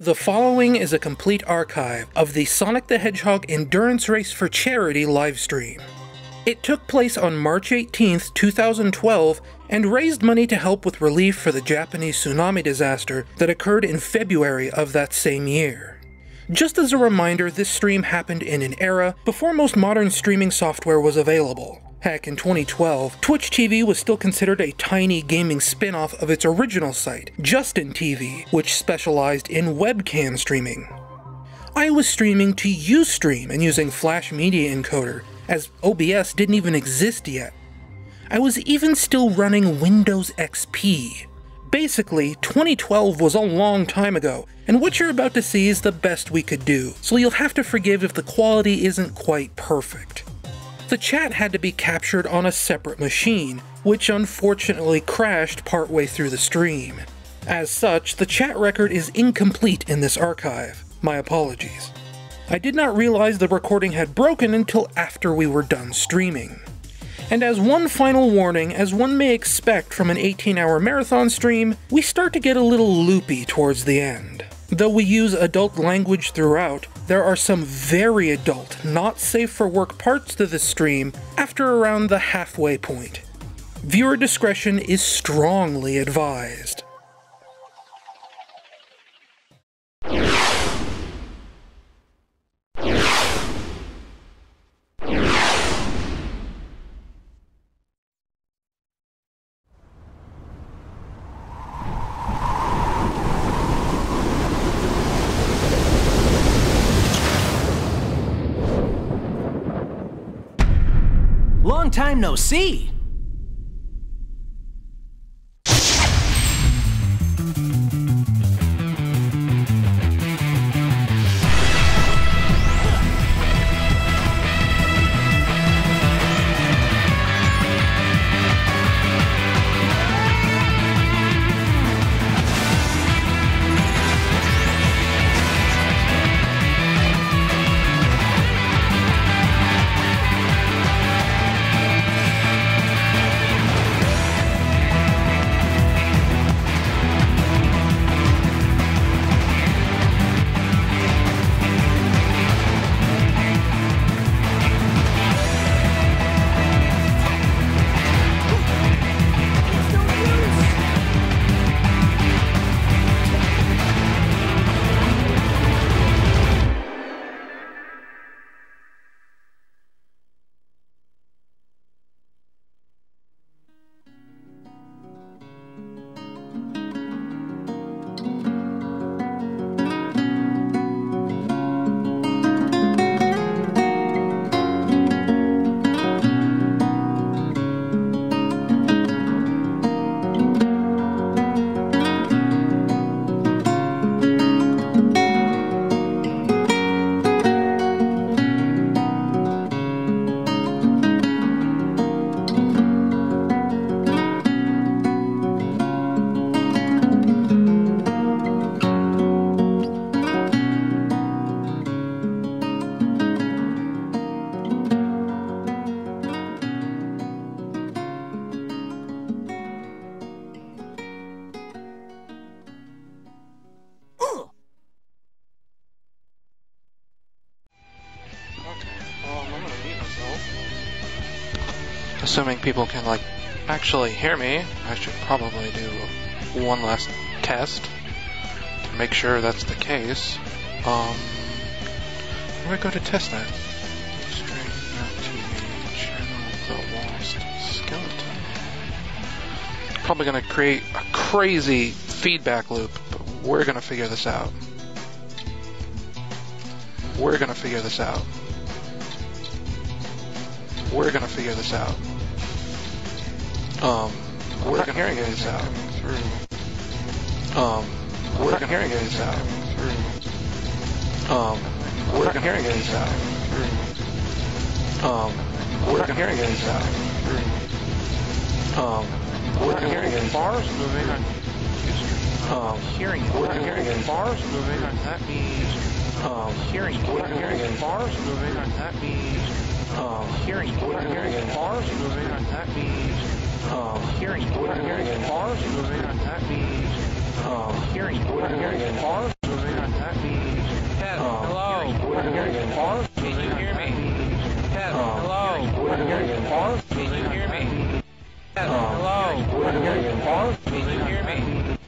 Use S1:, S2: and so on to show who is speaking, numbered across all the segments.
S1: The following is a complete archive of the Sonic the Hedgehog Endurance Race for Charity livestream. It took place on March 18th, 2012, and raised money to help with relief for the Japanese tsunami disaster that occurred in February of that same year. Just as a reminder, this stream happened in an era before most modern streaming software was available. Heck, in 2012, Twitch TV was still considered a tiny gaming spin-off of its original site, Justin TV, which specialized in webcam streaming. I was streaming to Ustream and using Flash Media Encoder, as OBS didn't even exist yet. I was even still running Windows XP. Basically, 2012 was a long time ago, and what you're about to see is the best we could do, so you'll have to forgive if the quality isn't quite perfect. The chat had to be captured on a separate machine, which unfortunately crashed partway through the stream. As such, the chat record is incomplete in this archive. My apologies. I did not realize the recording had broken until after we were done streaming. And as one final warning, as one may expect from an 18-hour marathon stream, we start to get a little loopy towards the end. Though we use adult language throughout, there are some very adult, not safe for work parts to this stream after around the halfway point. Viewer discretion is strongly advised.
S2: Long time no see!
S3: Assuming people can, actually hear me, I should probably do one last test to make sure that's the case. Where do I go to test that? TV channel, the lost skeleton. Probably gonna create a crazy feedback loop, but we're gonna figure this out. We're gonna figure this out. We're gonna figure this out. We're not hearing this out. We're not hearing this out. We're not hearing this out. We're not hearing this out. We're not hearing it. Bars moving on hearing it. We're not hearing it. Bars moving on that means hearing it. We're not hearing it. Bars moving on that means hearing it. We're not hearing it. Bars moving on that means hearing it. We're not hearing it. Bars moving on that means hearing it. We're not hearing it. Bars moving on that bars moving on that means...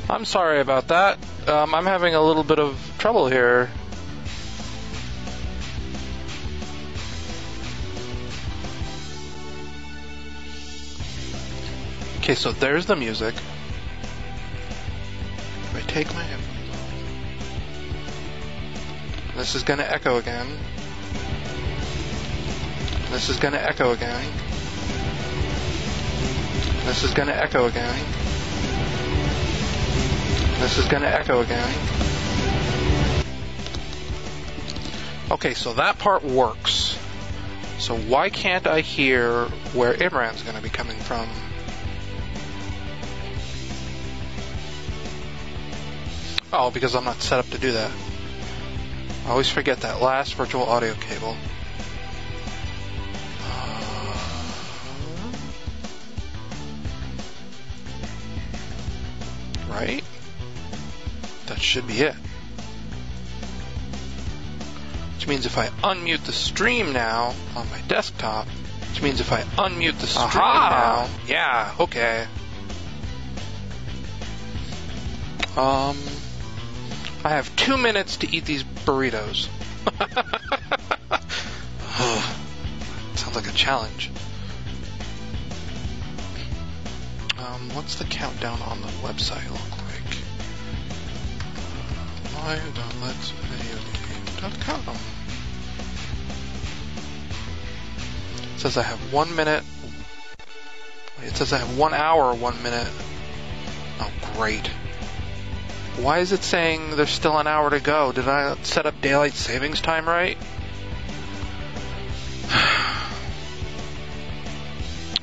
S4: I'm sorry about that. I'm having a little bit of trouble here. Okay, so there's the music. If I take my headphones off, this is gonna echo again. This is gonna echo again. This is gonna echo again. This is gonna echo again. Okay, so that part works. So why can't I hear where Imran's gonna be coming from? Oh, because I'm not set up to do that. I always forget that last virtual audio cable. Right? That should be it. Which means if I unmute the stream now on my desktop, which means if I unmute the stream now, yeah, okay. I have 2 minutes to eat these burritos. Sounds like a challenge. What's the countdown on the website look like? live.letsvideogame.com. It says I have 1 minute. It says I have 1 hour, 1 minute. Oh, great. Why is it saying there's still an hour to go? Did I set up daylight savings time right?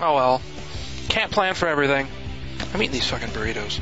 S4: Oh well. Can't plan for everything. I'm eating these fucking burritos.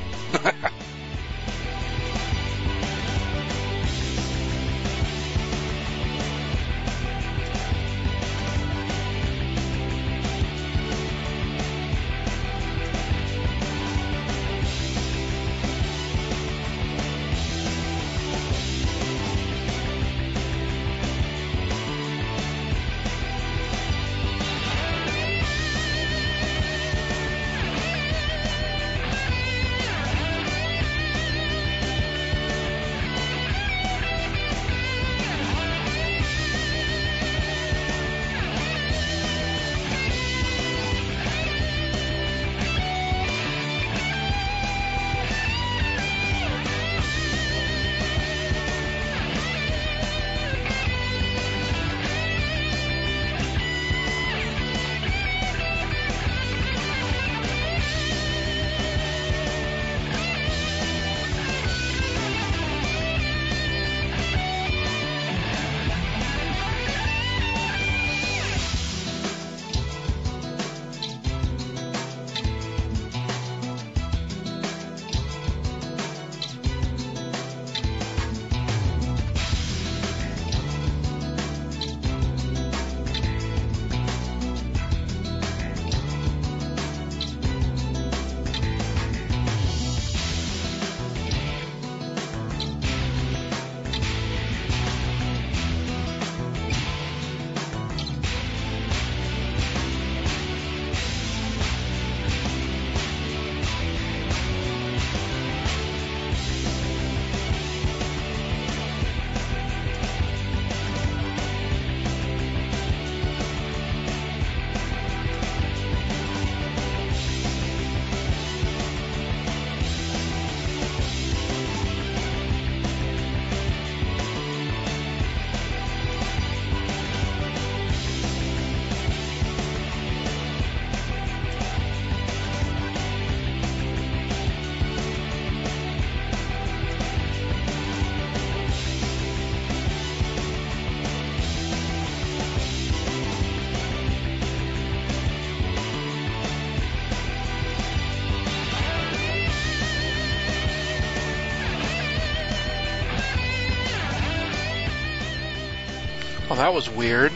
S4: Well, that was weird.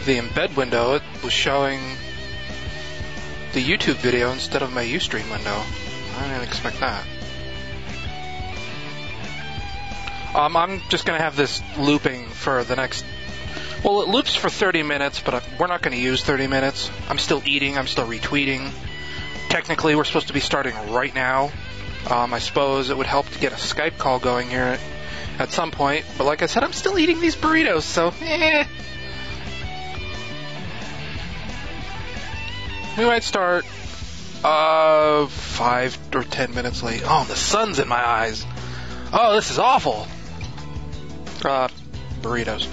S4: The embed window, it was showing the YouTube video instead of my Ustream window. I didn't expect that. I'm just going to have this looping for the next Well, it loops for 30 minutes, but we're not going to use 30 minutes. I'm still eating. I'm still retweeting. Technically, we're supposed to be starting right now. I suppose it would help to get a Skype call going here at some point. But like I said, I'm still eating these burritos, so We might start 5 or 10 minutes late. Oh, the sun's in my eyes. Oh, this is awful. Burritos.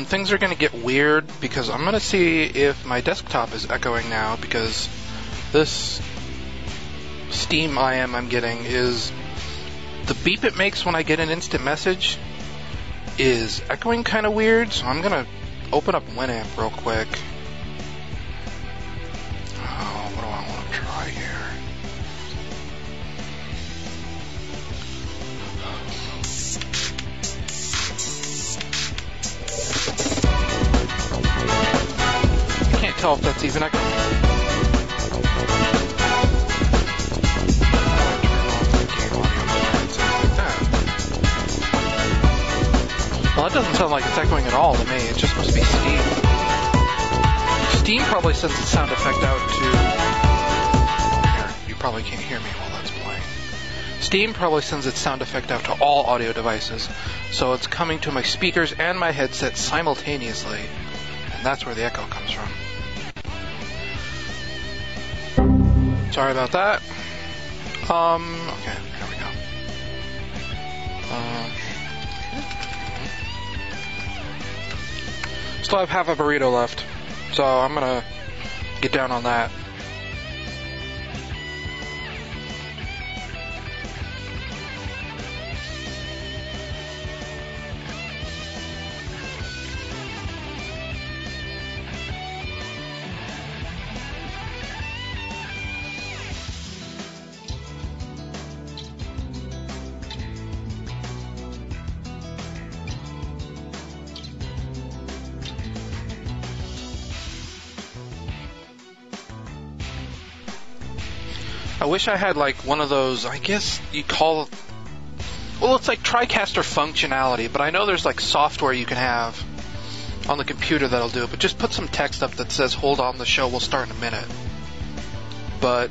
S4: Things are going to get weird because I'm going to see if my desktop is echoing now, because this Steam IM I'm getting is the beep it makes when I get an instant message is echoing kind of weird, so I'm going to open up Winamp real quick. Oh, what do I want to try here? I can't tell if that's even echoing. Well, that doesn't sound like it's echoing at all to me. It just must be Steam. Steam probably sends its sound effect out to... Here, you probably can't hear me while that's playing. Steam probably sends its sound effect out to all audio devices, so it's coming to my speakers and my headset simultaneously, and that's where the echo comes from. Sorry about that. Okay, here we go. Still have half a burrito left, so I'm gonna get down on that. I wish I had like one of those, I guess you call, well, it's like TriCaster functionality, but I know there's like software you can have on the computer that'll do it, but just put some text up that says, hold on, the show will start in a minute. But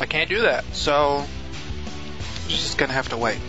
S4: I can't do that, so I'm just gonna have to wait.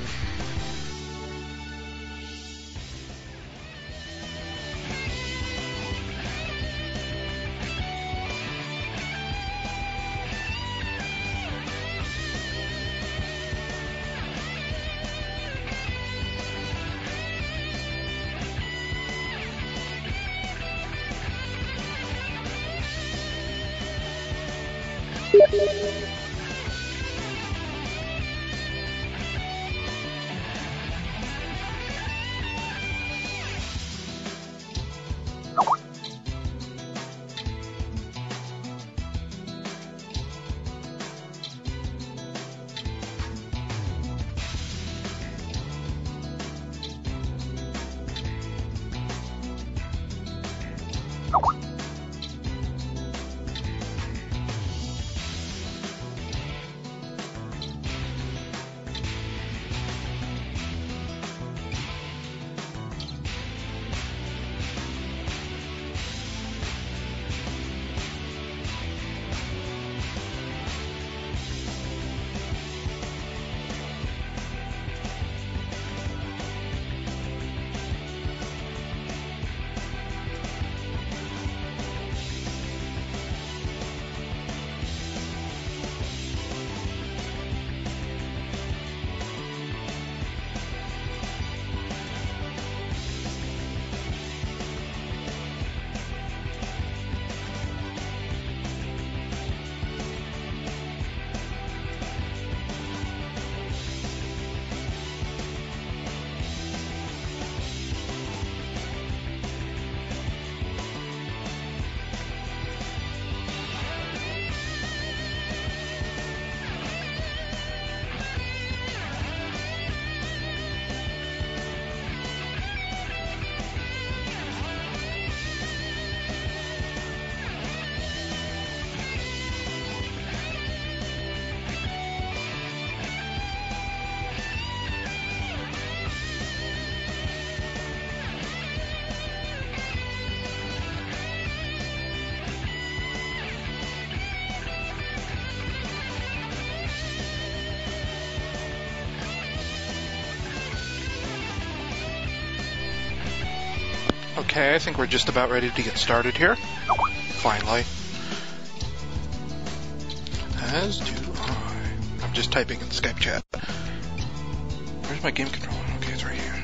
S4: Okay, I think we're just about ready to get started here. Finally. As do I. I'm just typing in Skype chat. Where's my game controller? Okay, it's right here.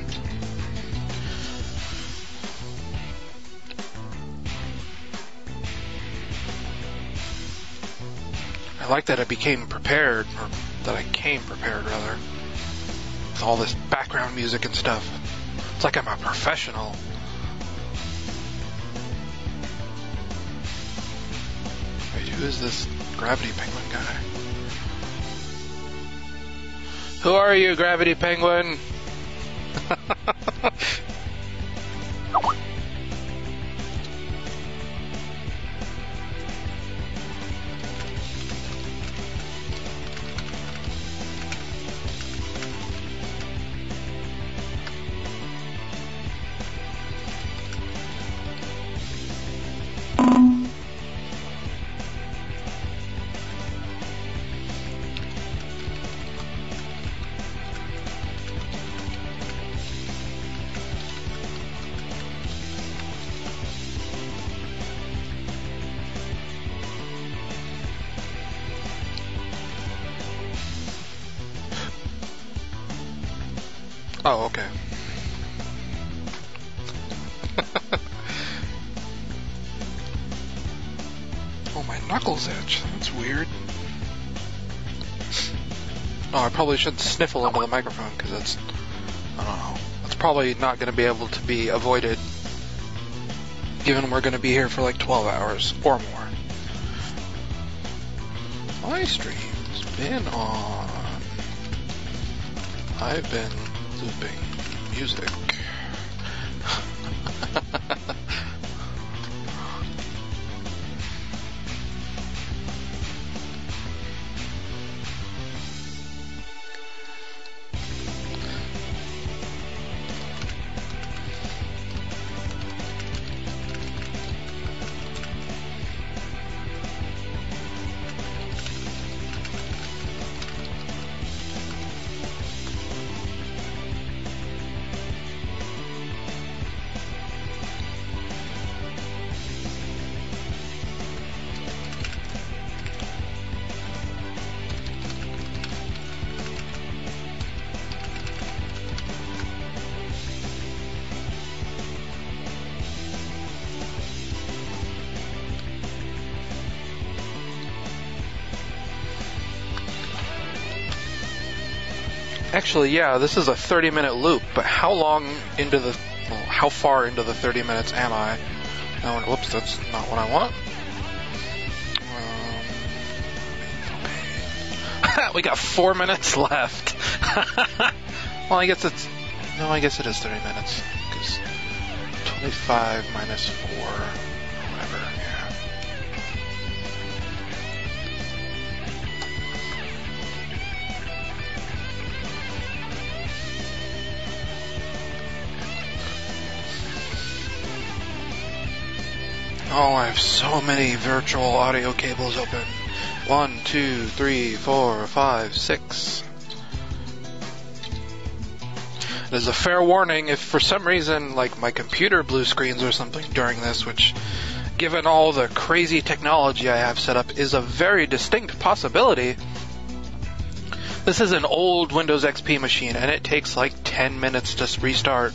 S4: I like that I became prepared, or that I came prepared, rather, with all this background music and stuff. It's like I'm a professional. Wait, who is this Gravity Penguin guy? Who are you, Gravity Penguin? Oh, okay. Oh, my knuckles itch. That's weird. Oh, I probably should sniffle into the microphone, because that's... I don't know. That's probably not going to be able to be avoided, given we're going to be here for like 12 hours or more. My stream's been on. I've been looping music. Actually, yeah, this is a 30-minute loop, but how long into the... Well, how far into the 30 minutes am I? No, whoops, that's not what I want. We got 4 minutes left. Well, I guess it's... No, I guess it is 30 minutes, because 25 minus 4, whatever, yeah. Oh, I have so many virtual audio cables open. 1, 2, 3, 4, 5, 6. There's a fair warning if for some reason, like, my computer blue screens or something during this, which, given all the crazy technology I have set up, is a very distinct possibility. This is an old Windows XP machine, and it takes like 10 minutes to restart.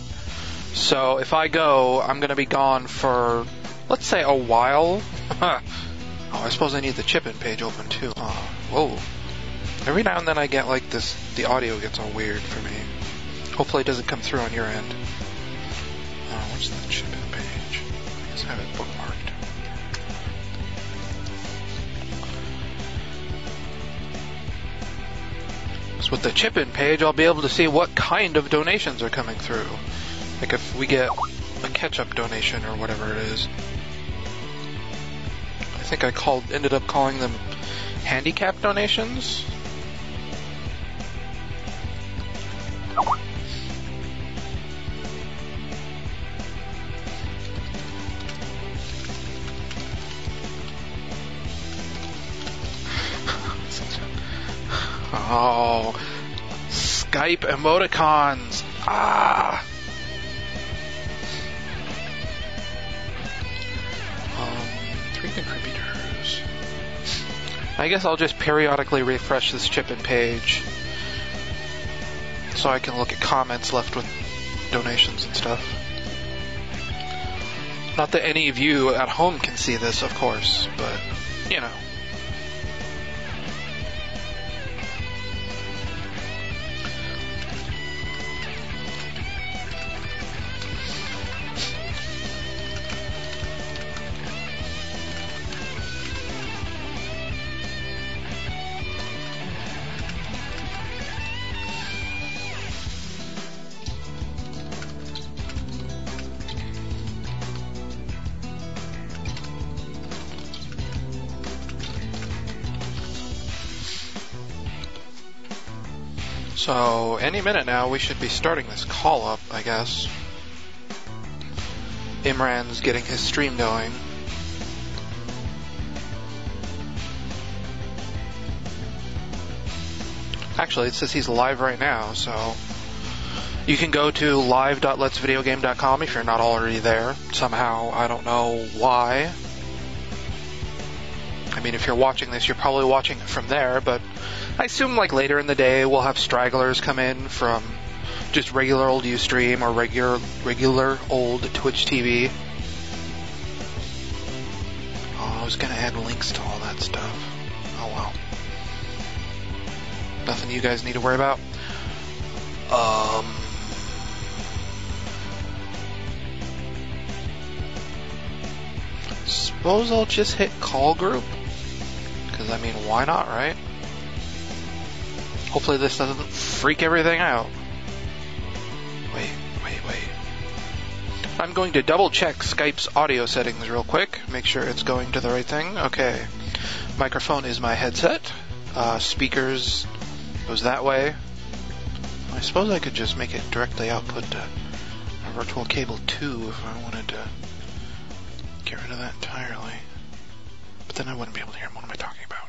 S4: So if I go, I'm going to be gone for... let's say a while. Oh, I suppose I need the chip-in page open too. Oh, whoa. Every now and then I get like this, the audio gets all weird for me. Hopefully it doesn't come through on your end. Oh, what's the chip-in page? I guess I have it bookmarked. So with the chip-in page, I'll be able to see what kind of donations are coming through. Like if we get a ketchup donation or whatever it is. I think I ended up calling them handicap donations. Oh, Skype emoticons. Ah. I guess I'll just periodically refresh this Chipin page so I can look at comments left with donations and stuff. Not that any of you at home can see this, of course, but, you know. So, any minute now, we should be starting this call up, I guess. Imran's getting his stream going. Actually, it says he's live right now, so you can go to live.letsvideogame.com if you're not already there. Somehow, I don't know why. I mean, if you're watching this, you're probably watching it from there, but I assume like later in the day we'll have stragglers come in from just regular old Ustream or regular old Twitch TV. Oh, I was gonna add links to all that stuff. Oh well. Nothing you guys need to worry about. Suppose I'll just hit call group. Because I mean, why not, right? Hopefully this doesn't freak everything out. Wait. I'm going to double check Skype's audio settings real quick. Make sure it's going to the right thing. Okay. Microphone is my headset. Speakers goes that way. I suppose I could just make it directly output to a virtual cable 2 if I wanted to get rid of that entirely. But then I wouldn't be able to hear him. What am I talking about?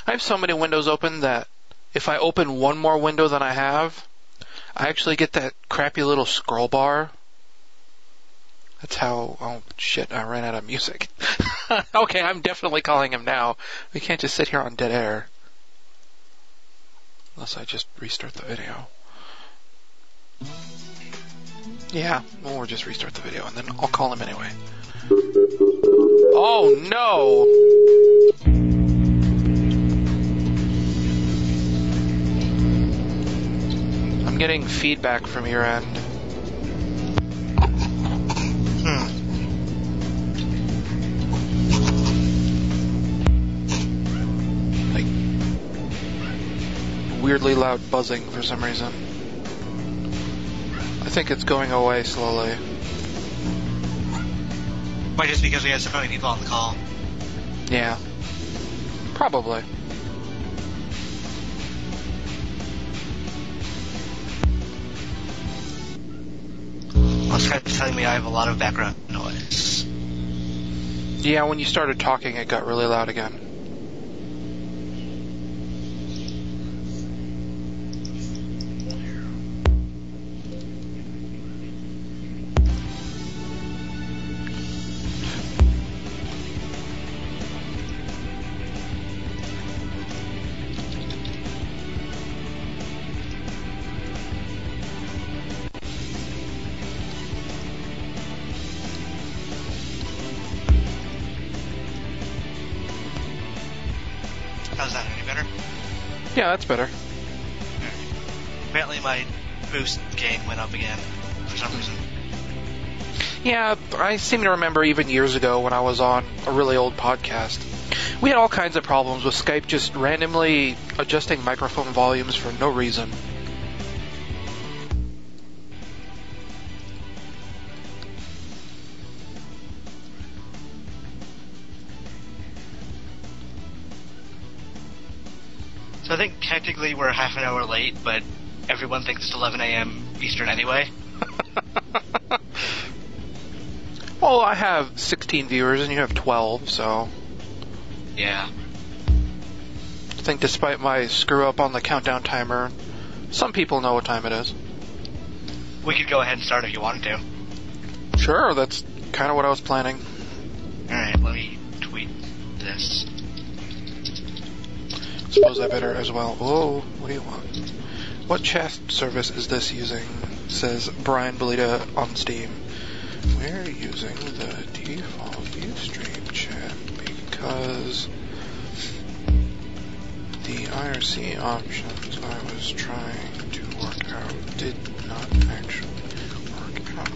S4: I have so many windows open that if I open one more window than I have, I actually get that crappy little scroll bar. That's how... Oh, shit, I ran out of music. Okay, I'm definitely calling him now. We can't just sit here on dead air. Unless I just restart the video. Yeah, we'll just restart the video and then I'll call him anyway. Oh, no! I'm getting feedback from your end. Like, weirdly loud buzzing for some reason. I think it's going away slowly.
S5: Might just because we have so many people on the call.
S4: Yeah. Probably.
S5: Well, Skype's telling me I have a lot of background noise.
S4: Yeah, when you started talking, it got really loud again.
S5: How's that, any better?
S4: Yeah, that's better.
S5: Apparently my boost gain went up again for some reason.
S4: Yeah, I seem to remember even years ago when I was on a really old podcast, we had all kinds of problems with Skype just randomly adjusting microphone volumes for no reason.
S5: So I think technically we're half an hour late, but everyone thinks it's 11 a.m. Eastern anyway.
S4: Well, I have 16 viewers and you have 12, so...
S5: Yeah.
S4: I think despite my screw up on the countdown timer, some people know what time it is.
S5: We could go ahead and start if you wanted to.
S4: Sure, that's kind of what I was planning.
S5: Alright, let me tweet this.
S4: Suppose I better as well. Oh, what do you want? What chat service is this using? Says Brian Belita on Steam. We're using the default Ustream chat because the IRC options I was trying to work out did not actually work out.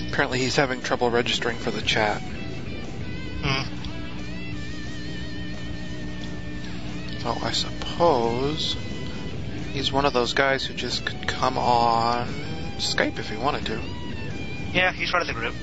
S4: Apparently he's having trouble registering for the chat. So I suppose he's one of those guys who just could come on Skype if he wanted to.
S5: Yeah, he's part of the group.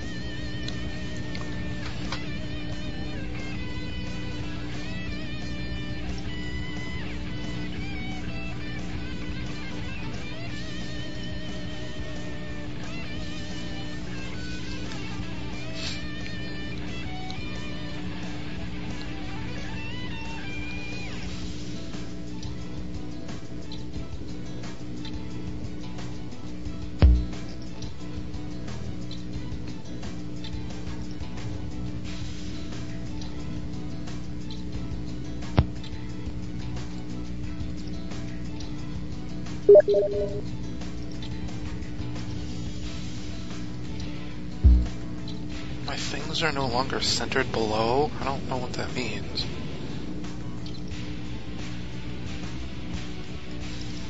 S4: My things are no longer centered below. I don't know what that means.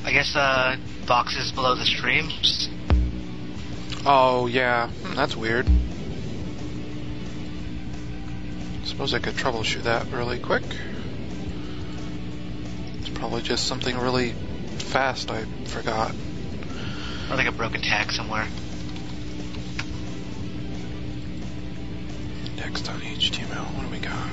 S5: I guess boxes below the streams.
S4: Oh, yeah. That's weird. Suppose I could troubleshoot that really quick. It's probably just something really fast I forgot.
S5: Or like a broken tag somewhere.
S4: Next on HTML, what do we got?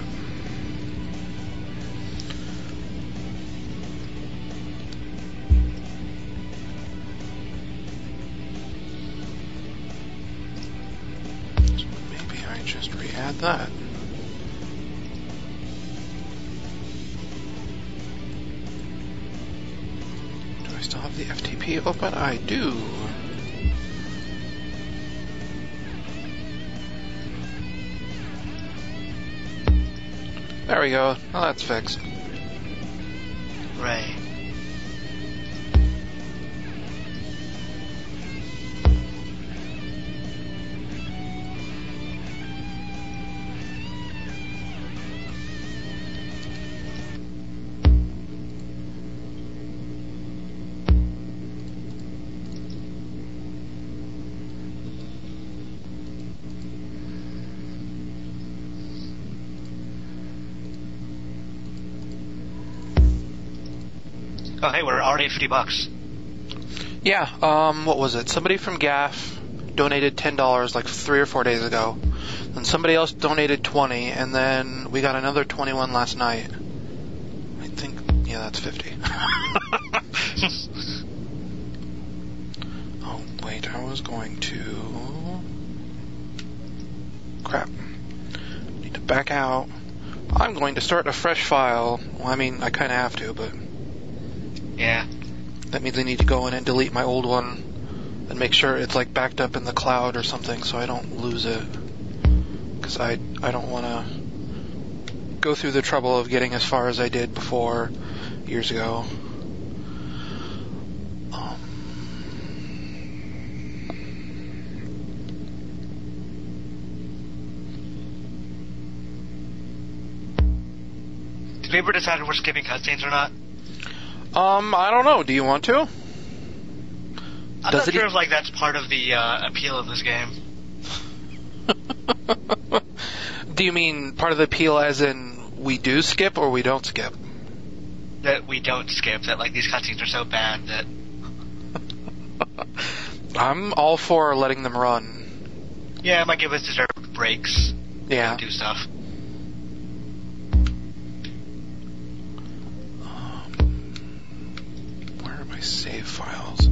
S4: So maybe I just re-add that. Do I still have the FTP open? I do. There we go. Well, that's fixed.
S5: Right. Oh, hey, we're already at $50.
S4: Yeah, what was it? Somebody from GAF donated $10 like 3 or 4 days ago. Then somebody else donated 20, and then we got another 21 last night. I think, yeah, that's 50. Oh, wait, I was going to... Crap. Need to back out. I'm going to start a fresh file. Well, I mean, I kind of have to, but...
S5: Yeah.
S4: That means I need to go in and delete my old one and make sure it's like backed up in the cloud or something so I don't lose it. Because I don't want to go through the trouble of getting as far as I did before years ago.
S5: Did we ever decide if we're skipping cutscenes or not?
S4: I don't know. Do you want to?
S5: I'm not sure if like that's part of the appeal of this game.
S4: Do you mean part of the appeal as in we do skip or we don't skip?
S5: that we don't skip, that like these cutscenes are so bad that...
S4: I'm all for letting them run.
S5: Yeah, it might give us deserved breaks.
S4: Yeah.
S5: Do stuff.
S4: Where are my save files?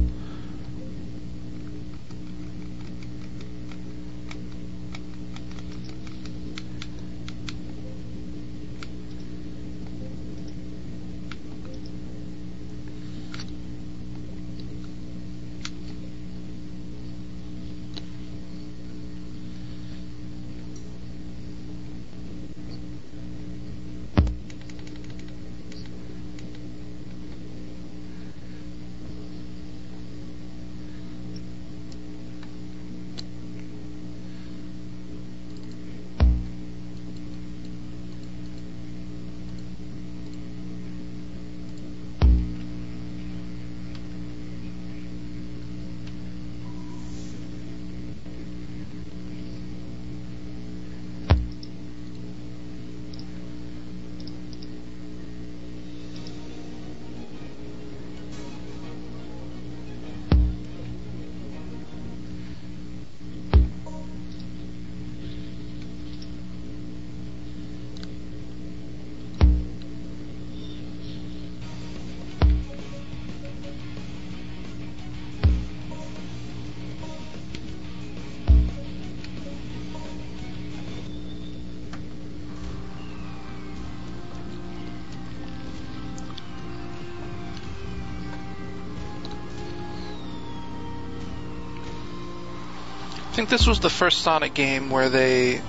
S4: I think this was the first Sonic game where they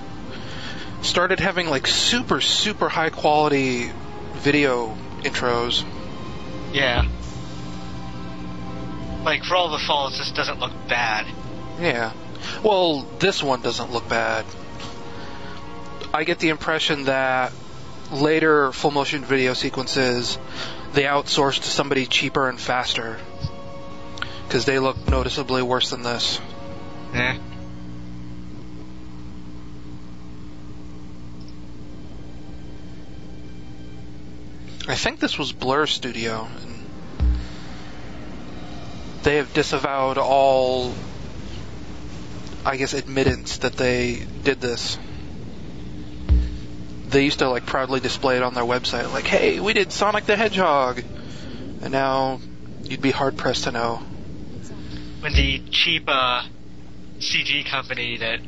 S4: started having like super high quality video intros.
S5: Yeah. Like, for all the faults, this doesn't look bad.
S4: Yeah. Well, this one doesn't look bad. I get the impression that later full motion video sequences they outsourced to somebody cheaper and faster, because they look noticeably worse than this.
S5: Yeah.
S4: I think this was Blur Studio, and they have disavowed all, I guess, admittance that they did this. They used to like proudly display it on their website, like, hey, we did Sonic the Hedgehog, and now you'd be hard pressed to know.
S5: When the cheap CG company that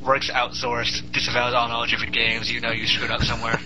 S5: works outsourced disavows all knowledge of your games, you know you screwed up somewhere.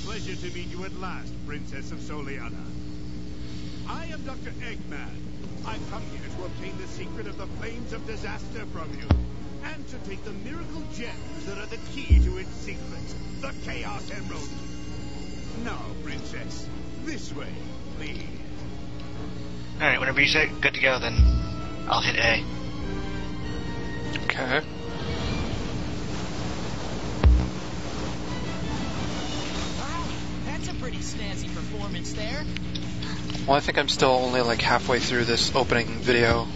S6: Pleasure to meet you at last, Princess of Soliana. I am Dr. Eggman. I've come here to obtain the secret of the flames of disaster from you, and to take the miracle gems that are the key to its secret, the Chaos Emerald. Now, Princess, this way, please.
S5: Alright, whenever you say good to go, then I'll hit A.
S4: Okay.
S7: That's a pretty snazzy performance there.
S4: Well, I think I'm still only like halfway through this opening video.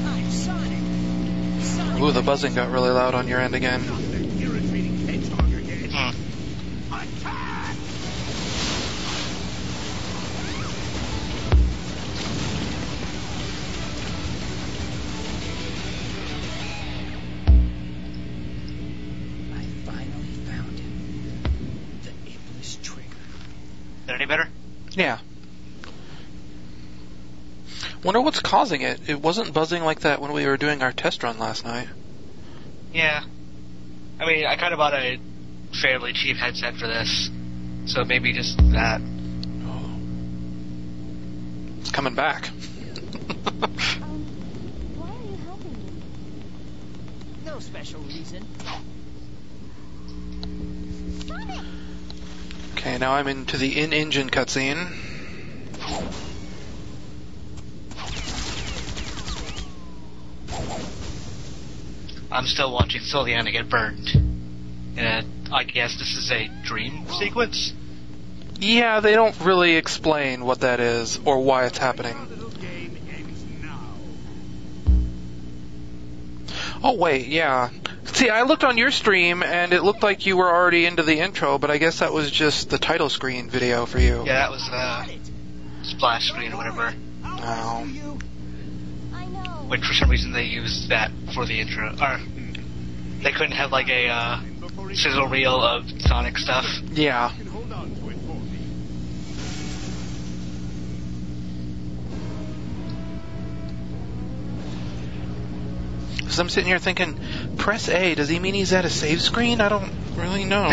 S7: I'm Sonic.
S4: Ooh, the buzzing got really loud on your end again.
S6: Irritating hedgehog again. Attack!
S7: I finally found him.
S5: that any better?
S4: Yeah. Wonder what's causing it. It wasn't buzzing like that when we were doing our test run last night.
S5: Yeah. I mean, I kind of bought a fairly cheap headset for this, so maybe just that.
S4: Oh. It's coming back.
S8: Why are you helping me?
S7: No special reason.
S4: Okay, now I'm into the in-engine cutscene.
S5: I'm still watching Soliana get burned. And I guess this is a dream sequence?
S4: Yeah, they don't really explain what that is or why it's happening.
S6: Little game ends now.
S4: Oh wait, yeah. See, I looked on your stream and it looked like you were already into the intro, but I guess that was just the title screen video for you.
S5: Yeah, that was splash screen or whatever.
S4: No.
S8: I know.
S5: Which for some reason they used that for the intro. Or they couldn't have like a sizzle reel of Sonic stuff.
S4: Yeah.
S6: You can hold on to it for me.
S4: So I'm sitting here thinking, press A, does he mean he's at a save screen? I don't really know.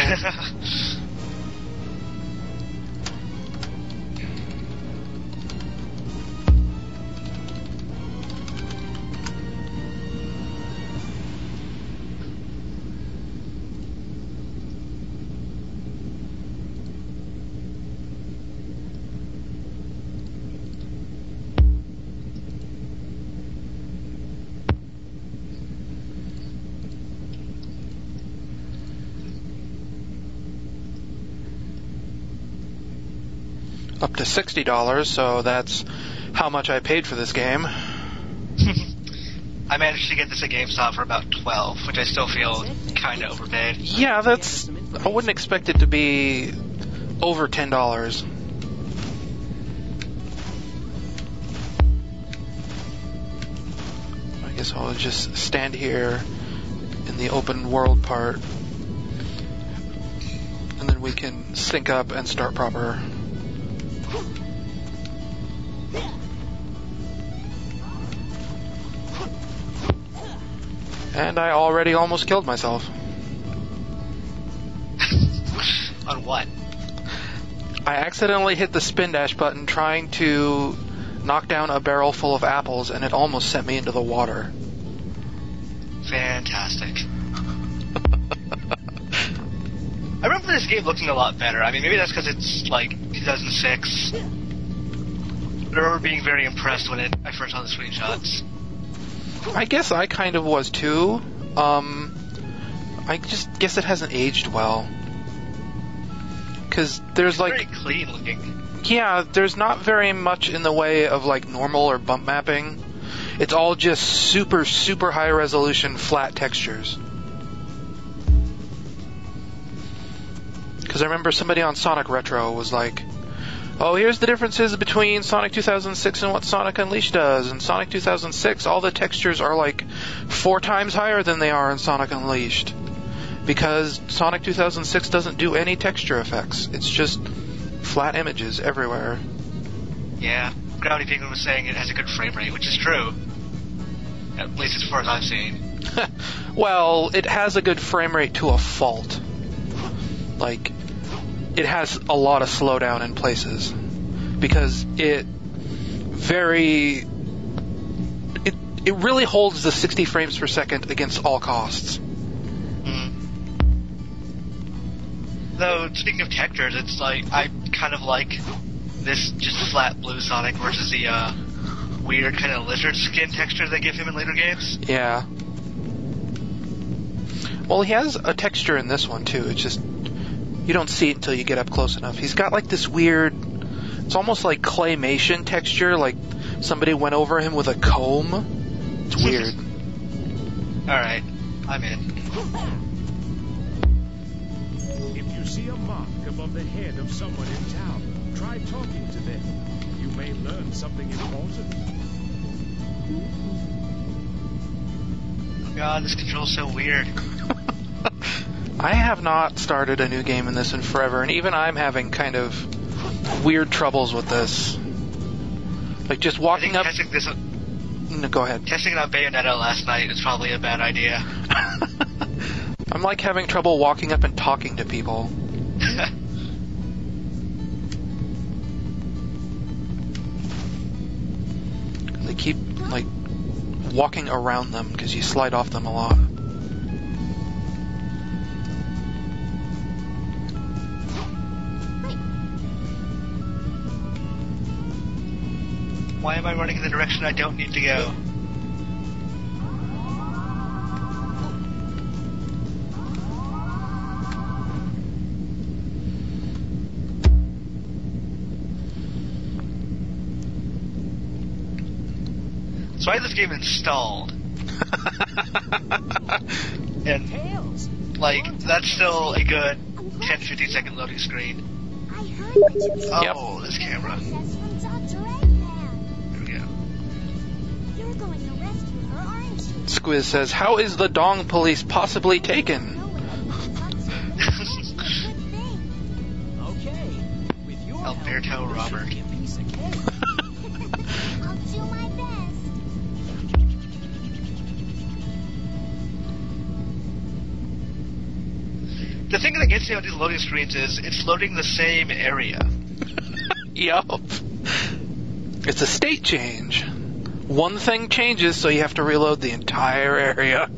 S4: Up to $60, so that's how much I paid for this game.
S5: I managed to get this at GameStop for about $12, which I still feel kind of overpaid.
S4: Yeah, that's... I wouldn't expect it to be over $10. I guess I'll just stand here in the open world part, and then we can sync up and start proper. And I already almost killed myself.
S5: On what?
S4: I accidentally hit the spin dash button trying to knock down a barrel full of apples, and it almost sent me into the water.
S5: Fantastic. I remember this game looking a lot better. I mean, maybe that's because it's like 2006. But I remember being very impressed when I first saw the screenshots.
S4: I guess I kind of was too. I just guess it hasn't aged well. Because there's
S5: It's
S4: like...
S5: very clean looking.
S4: Yeah, there's not very much in the way of like normal or bump mapping. It's all just super, super high resolution flat textures. Because I remember somebody on Sonic Retro was like, oh, here's the differences between Sonic 2006 and what Sonic Unleashed does. In Sonic 2006, all the textures are like 4 times higher than they are in Sonic Unleashed. Because Sonic 2006 doesn't do any texture effects. It's just flat images everywhere.
S5: Yeah, Gravity Penguin was saying it has a good frame rate, which is true. At least as far as I've seen.
S4: Well, it has a good frame rate to a fault. Like, it has a lot of slowdown in places. Because it really holds the 60 frames per second against all costs.
S5: Though, speaking of textures, it's like, I kind of like this just flat blue Sonic versus the weird kind of lizard skin texture they give him in later games.
S4: Yeah. Well, he has a texture in this one, too. It's just, you don't see it until you get up close enough. He's got like this weird, it's almost like claymation texture, like somebody went over him with a comb. It's weird.
S5: Alright, I'm in.
S6: If you see a mark above the head of someone in town, try talking to them. You may learn something important.
S5: Oh god, this control's so weird.
S4: I have not started a new game in this in forever, and even I'm having kind of weird troubles with this. Like just walking up.
S5: Testing this.
S4: No, go ahead.
S5: Testing it on Bayonetta last night is probably a bad idea.
S4: I'm like having trouble walking up and talking to people. They keep like walking around them because you slide off them a lot.
S5: Why am I running in the direction I don't need to go? So I had this game installed. And, like, that's still a good 10-15 second loading screen.
S8: I heard what you said.
S5: Oh, this camera.
S8: Princess from Dr. Eggman.
S5: There we go.
S8: You're going to rescue her, aren't you?
S4: Squiz says, "How is the Dong police possibly taken?"
S8: No one ever talks to her. It's a good thing.
S7: Okay. With your help,
S5: Alberto
S7: this
S5: Robert.
S7: should be a piece of cake.
S8: I'll do my best.
S5: The thing that gets me on these loading screens is it's loading the same area.
S4: Yup. It's a state change. One thing changes, so you have to reload the entire area.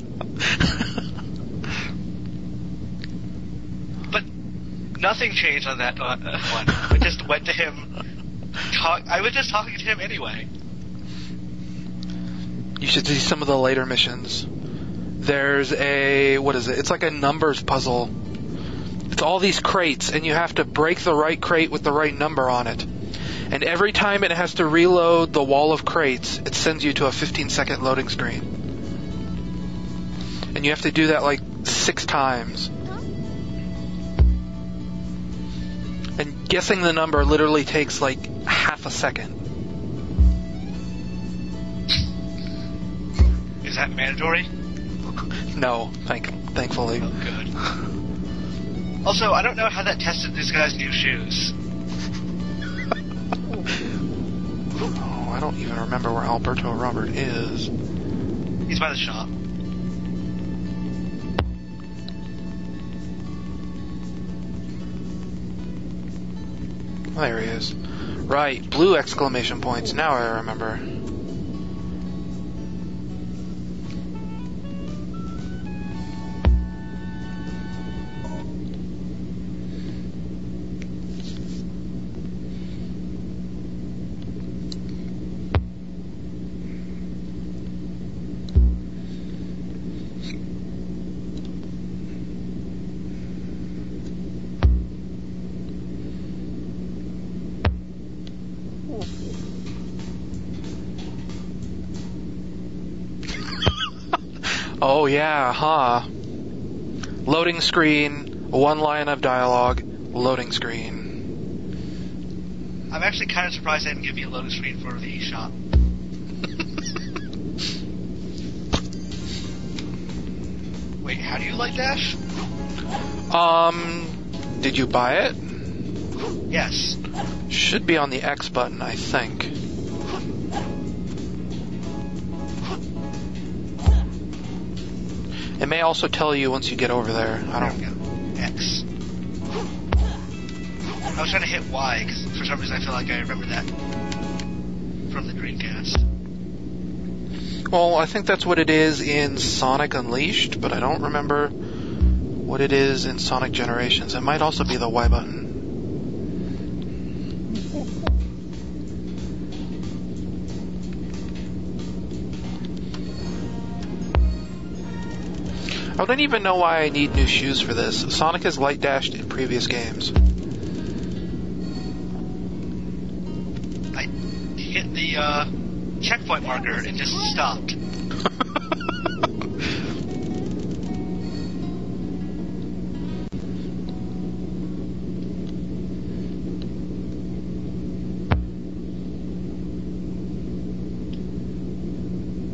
S5: But nothing changed on that one. I just went to him. I was just talking to him anyway.
S4: You should see some of the later missions. There's a, what is it? It's like a numbers puzzle. It's all these crates, and you have to break the right crate with the right number on it. And every time it has to reload the wall of crates, it sends you to a 15-second loading screen. And you have to do that like 6 times. And guessing the number literally takes like half a second.
S5: Is that mandatory?
S4: No, thankfully.
S5: Oh, good. Also, I don't know how that tested this guy's new shoes.
S4: Oh, I don't even remember where Alberto Robert is.
S5: He's by the shop.
S4: There he is. Right, blue exclamation points. Now I remember. Oh yeah, huh. Loading screen, 1 line of dialogue, loading screen.
S5: I'm actually kind of surprised they didn't give me a loading screen for the shop. Wait, how do you light dash?
S4: Did you buy it?
S5: Yes.
S4: Should be on the X button, I think. It may also tell you once you get over there. I don't.
S5: There we go. X. I was trying to hit Y because for some reason I feel like I remember that from the Dreamcast.
S4: Well, I think that's what it is in Sonic Unleashed, but I don't remember what it is in Sonic Generations. It might also be the Y button. I don't even know why I need new shoes for this. Sonic has light dashed in previous games.
S5: I hit the checkpoint marker and just stopped.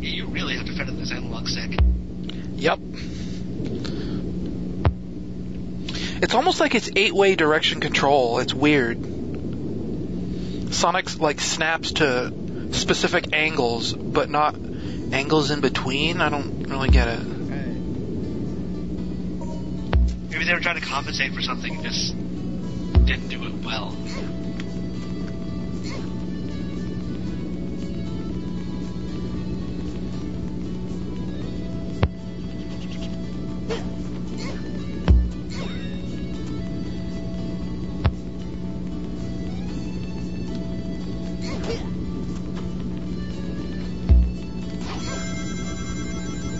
S5: You really have to fend this analog stick.
S4: Yep. It's almost like it's 8-way direction control. It's weird. Sonic like snaps to specific angles, but not angles in between. I don't really get it.
S5: Maybe they were trying to compensate for something and just didn't do it well.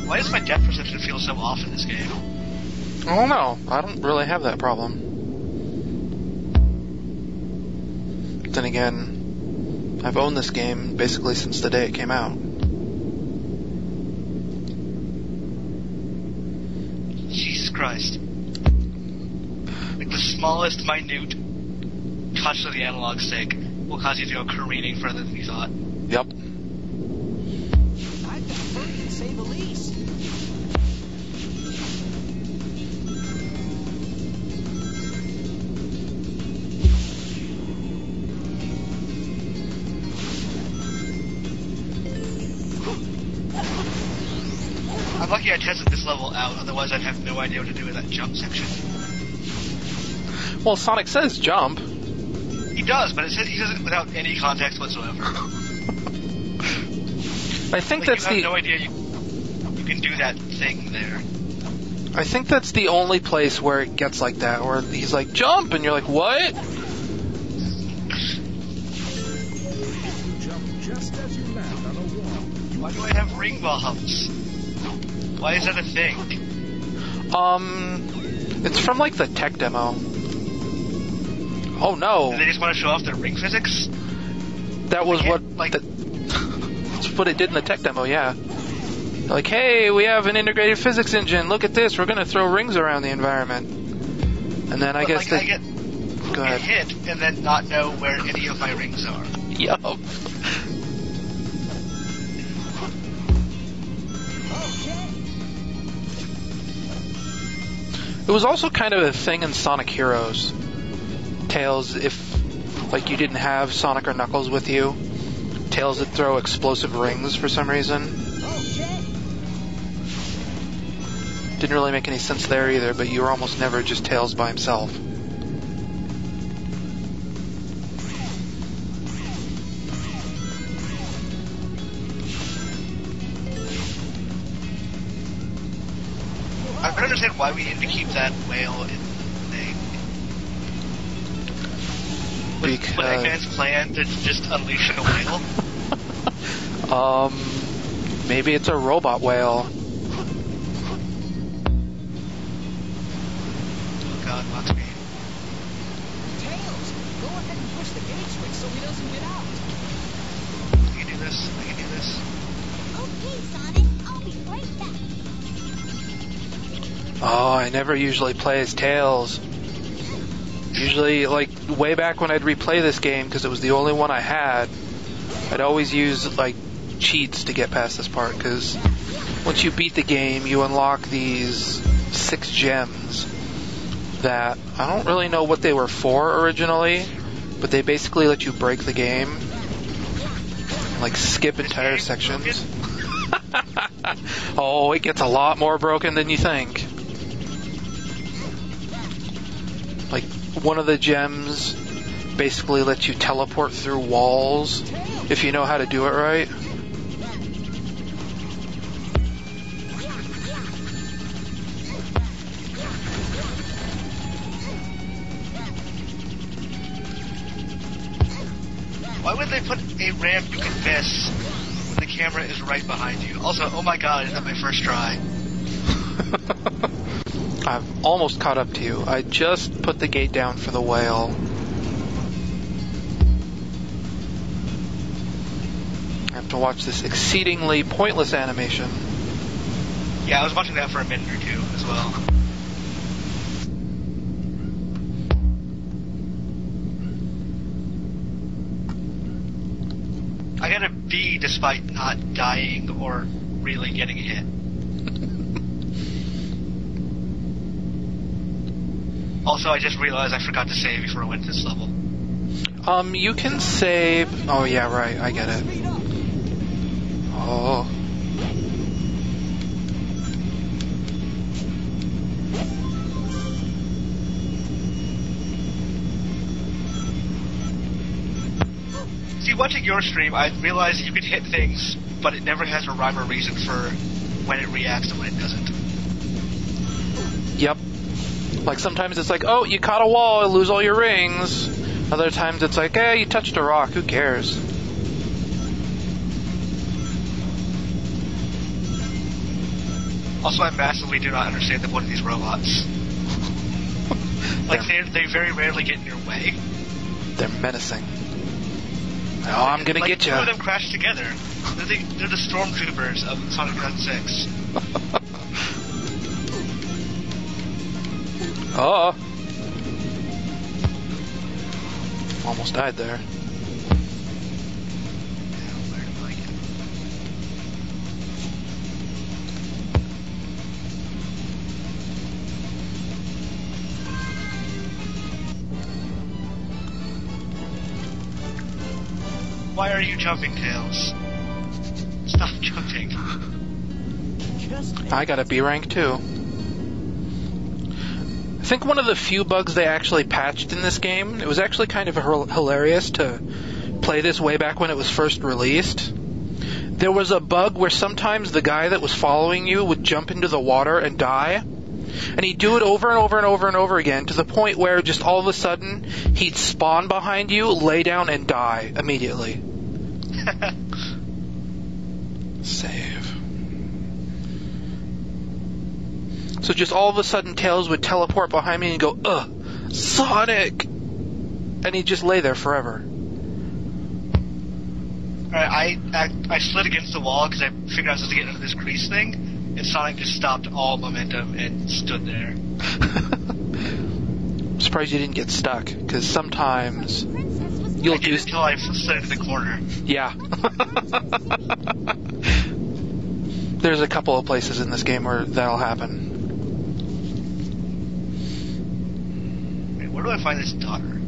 S5: Why does my depth perception feel so off in this game?
S4: I don't know. I don't really have that problem. Then again, I've owned this game basically since the day it came out.
S5: Jesus Christ. Like the smallest, minute touch of the analog stick will cause you to go careening further than you thought.
S4: Yep.
S7: I've been hurt to say the least.
S5: I'm lucky I tested this level out, otherwise I'd have no idea what to do with that jump section.
S4: Well, Sonic says jump.
S5: He does, but he says it without any context whatsoever.
S4: I think
S5: Like,
S4: that's
S5: you have
S4: the.
S5: no idea you can do that thing there.
S4: I think that's the only place where it gets like that, where he's like jump, and you're like, what?
S6: Jump just as you land on a wall.
S5: Why do I have ring bombs? Why is that a thing?
S4: It's from like the tech demo. Oh no!
S5: Do they just want to show off their ring physics?
S4: That was
S5: They
S4: what
S5: can't, like-
S4: that's what it did in the tech demo, yeah. Like, hey, we have an integrated physics engine. Look at this. We're going to throw rings around the environment. And then I
S5: But,
S4: guess
S5: like,
S4: they...
S5: I
S4: Go
S5: get
S4: ahead.
S5: hit and then not know where any of my rings are.
S4: Yup. It was also kind of a thing in Sonic Heroes. Tails, if like you didn't have Sonic or Knuckles with you, Tails would throw explosive rings for some reason. Didn't really make any sense there either, but you were almost never just Tails by himself.
S5: I don't understand why we need to keep that whale in thing. Was Eggman's plan to just unleash a whale?
S4: Maybe it's a robot whale.
S5: Oh god, watch me.
S7: Tails, go ahead and push the gate switch so he doesn't get out.
S5: I can do this, I can do this.
S8: Okay, Sonic, I'll be right back.
S4: Oh, I never usually play as Tails. Usually, like, way back when I'd replay this game, because it was the only one I had, I'd always use, like, cheats to get past this part, because once you beat the game, you unlock these 6 gems that I don't really know what they were for originally, but they basically let you break the game, like, skip entire sections. Oh, it gets a lot more broken than you think. Like, one of the gems basically lets you teleport through walls if you know how to do it right.
S5: Why would they put a ramp you can miss when the camera is right behind you? Also, oh my god, is that my first try?
S4: I've almost caught up to you. I just put the gate down for the whale. I have to watch this exceedingly pointless animation.
S5: Yeah, I was watching that for a minute or two as well. I got a B despite not dying or really getting hit. Also, I just realized I forgot to save before I went to this level.
S4: You can save... Oh, yeah, right, I get it. Oh.
S5: See, watching your stream, I realized you could hit things, but it never has a rhyme or reason for when it reacts and when it doesn't.
S4: Yep. Like, sometimes it's like, oh, you caught a wall, you lose all your rings. Other times it's like, you touched a rock, who cares?
S5: Also, I massively do not understand the point of these robots. Like, they very rarely get in your way.
S4: They're menacing. Oh, I'm gonna get you.
S5: Two of them crash together. They're the stormtroopers of Sonic 2006.
S4: Oh. Almost died there.
S5: Why are you jumping, Tails? Stop jumping.
S4: I got a B rank too. I think one of the few bugs they actually patched in this game, it was actually kind of hilarious to play this way back when it was first released. There was a bug where sometimes the guy that was following you would jump into the water and die. And he'd do it over and over and over and over again to the point where just all of a sudden he'd spawn behind you, lay down, and die immediately. Save. So just all of a sudden Tails would teleport behind me and go, ugh, Sonic! And he'd just lay there forever.
S5: Alright, I slid against the wall because I figured I was supposed to get into this grease thing, and Sonic just stopped all momentum and stood there.
S4: I'm surprised you didn't get stuck, because sometimes you'll do...
S5: until I slid into the corner.
S4: Yeah. There's a couple of places in this game where that'll happen.
S5: Wait, where do I find this daughter?